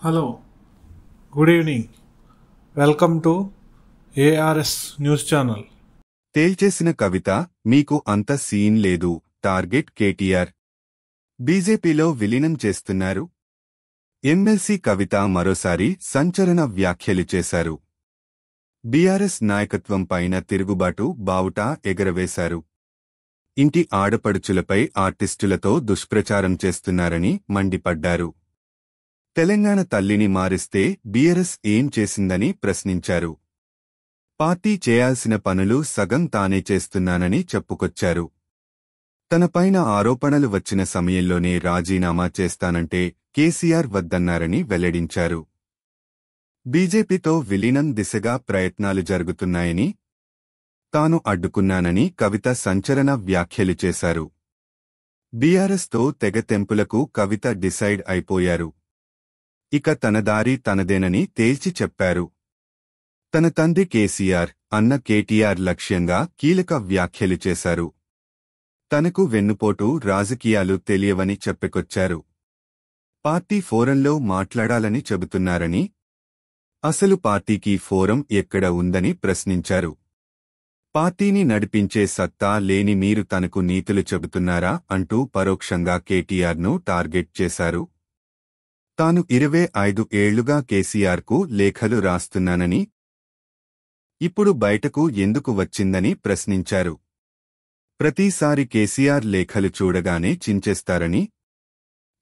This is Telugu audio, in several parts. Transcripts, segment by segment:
Hello, good evening. Welcome to ARS news channel. తేల్చేసిన కవిత, మీకు అంత సీన్ లేదు. Target KTR. బీజేపీలో విలీనం చేస్తున్నారు. ఎమ్మెల్సీ కవిత మరోసారి సంచలన వ్యాఖ్యలు చేశారు. బీఆర్ఎస్ నాయకత్వం పైన తిరుగుబాటు బావుటా ఎగరవేశారు. ఇంటి ఆడపడుచులపై ఆర్టిస్టులతో దుష్ప్రచారం చేస్తున్నారని మండిపడ్డారు. తెలంగాణ తల్లిని మారిస్తే బీఆర్ఎస్ ఏం చేసిందని ప్రశ్నించారు. పార్టీ చేయాల్సిన పనులు సగం తానే చేస్తున్నానని చెప్పుకొచ్చారు. తనపైన ఆరోపణలు వచ్చిన సమయంలోనే రాజీనామా చేస్తానంటే కేసీఆర్ వద్దన్నారని వెల్లడించారు. బీజేపీతో విలీనం దిశగా ప్రయత్నాలు జరుగుతున్నాయని, తాను అడ్డుకున్నానని కవిత సంచలన వ్యాఖ్యలు చేశారు. బీఆర్ఎస్తో తెగతెంపులకు కవిత డిసైడ్ అయిపోయారు. ఇక తన దారి తనదేనని తేల్చి చెప్పారు. తన తండ్రి కేసీఆర్, అన్న కేటీఆర్ లక్ష్యంగా కీలక వ్యాఖ్యలు చేశారు. తనకు వెన్నుపోటు రాజకీయాలు తెలియవని చెప్పుకొచ్చారు. పార్టీ ఫోరంలో మాట్లాడాలని చెబుతున్నారని, అసలు పార్టీకి ఫోరం ఎక్కడ ఉందని ప్రశ్నించారు. పార్టీని నడిపించే సత్తా లేని మీరు తనకు నీతులు చెబుతున్నారా అంటూ పరోక్షంగా కేటీఆర్ను టార్గెట్ చేశారు. తాను 25 ఏళ్లుగా కేసీఆర్కు లేఖలు రాస్తున్నానని, ఇప్పుడు బయటకు ఎందుకు వచ్చిందని ప్రశ్నించారు. ప్రతిసారి కేసీఆర్ లేఖలు చూడగానే చించేస్తారని,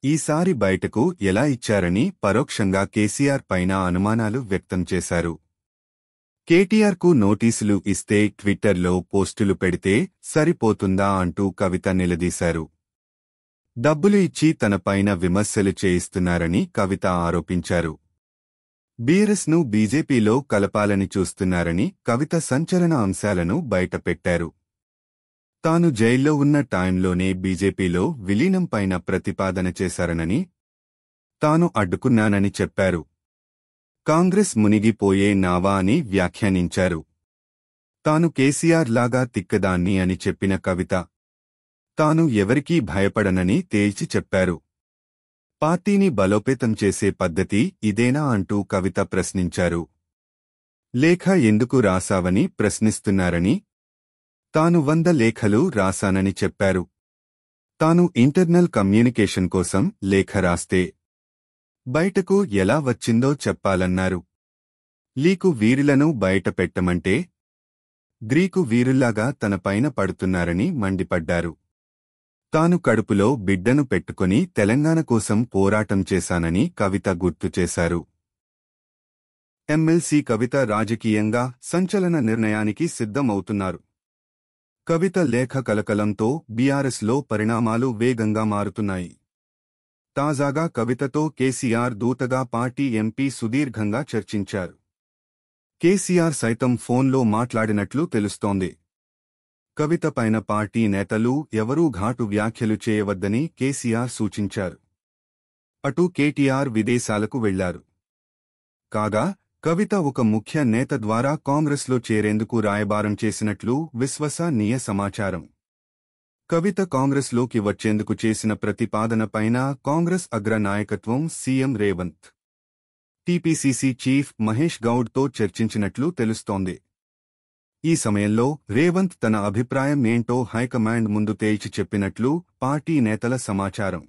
ఈసారి బయటకు ఎలా ఇచ్చారని పరోక్షంగా కేసీఆర్ పైన అనుమానాలు వ్యక్తం చేశారు. కేటీఆర్కు నోటీసులు ఇస్తే ట్విట్టర్లో పోస్టులు పెడితే సరిపోతుందా అంటూ కవిత నిలదీశారు. డబ్బులు ఇచ్చి తనపైన విమర్శలు చేయిస్తున్నారని కవిత ఆరోపించారు. బీఆర్ఎస్ను బీజేపీలో కలపాలని చూస్తున్నారని కవిత సంచలన అంశాలను బయటపెట్టారు. తాను జైల్లో ఉన్న టైంలోనే బీజేపీలో విలీనం పైన ప్రతిపాదన చేశారనని, తాను అడ్డుకున్నానని చెప్పారు. కాంగ్రెస్ మునిగిపోయే నావా అని వ్యాఖ్యానించారు. తాను కేసీఆర్ లాగా తిక్కదాన్ని అని చెప్పిన కవిత, తాను ఎవరికీ భయపడనని తేల్చి చెప్పారు. పార్టీని బలోపేతం చేసే పద్ధతి ఇదేనా అంటూ కవిత ప్రశ్నించారు. లేఖ ఎందుకు రాసావని ప్రశ్నిస్తున్నారని, తాను 100 లేఖలు రాశానని చెప్పారు. తాను ఇంటర్నల్ కమ్యూనికేషన్ కోసం లేఖ రాస్తే బయటకు ఎలా వచ్చిందో చెప్పాలన్నారు. లీకు వీరులను బయటపెట్టమంటే గ్రీకు వీరుల్లాగా తనపైన పడుతున్నారని మండిపడ్డారు. తాను కడుపులో బిడ్డను పెట్టుకుని తెలంగాణ కోసం పోరాటం చేశానని కవిత గుర్తు చేశారు. ఎమ్మెల్సీ కవిత రాజకీయంగా సంచలన నిర్ణయానికి సిద్ధమవుతున్నారు. కవిత లేఖ కలకలంతో బీఆర్ఎస్లో పరిణామాలు వేగంగా మారుతున్నాయి. తాజాగా కవితతో కేసీఆర్ దూతగా పార్టీ ఎంపీ సుదీర్ఘంగా చర్చించారు. కేసీఆర్ సైతం ఫోన్లో మాట్లాడినట్లు తెలుస్తోంది. కవిత పైన పార్టీ నేతలు ఎవరూ ఘాటు వ్యాఖ్యలు చేయవద్దని కేసీఆర్ సూచించారు. అటు కేటీఆర్ విదేశాలకు వెళ్లారు. కాగా కవిత ఒక ముఖ్య నేత ద్వారా కాంగ్రెస్లో చేరేందుకు రాయబారం చేసినట్లు విశ్వసనీయ సమాచారం. కవిత కాంగ్రెస్లోకి వచ్చేందుకు చేసిన ప్రతిపాదనపైన కాంగ్రెస్ అగ్ర నాయకత్వం CM Revanth, TPCC chief Mahesh గౌడ్తో చర్చించినట్లు తెలుస్తోంది. ఈ సమయంలో రేవంత్ తన అభిప్రాయం ఏంటో హైకమాండ్ ముందు తేల్చి చెప్పినట్లు పార్టీ నేతల సమాచారం.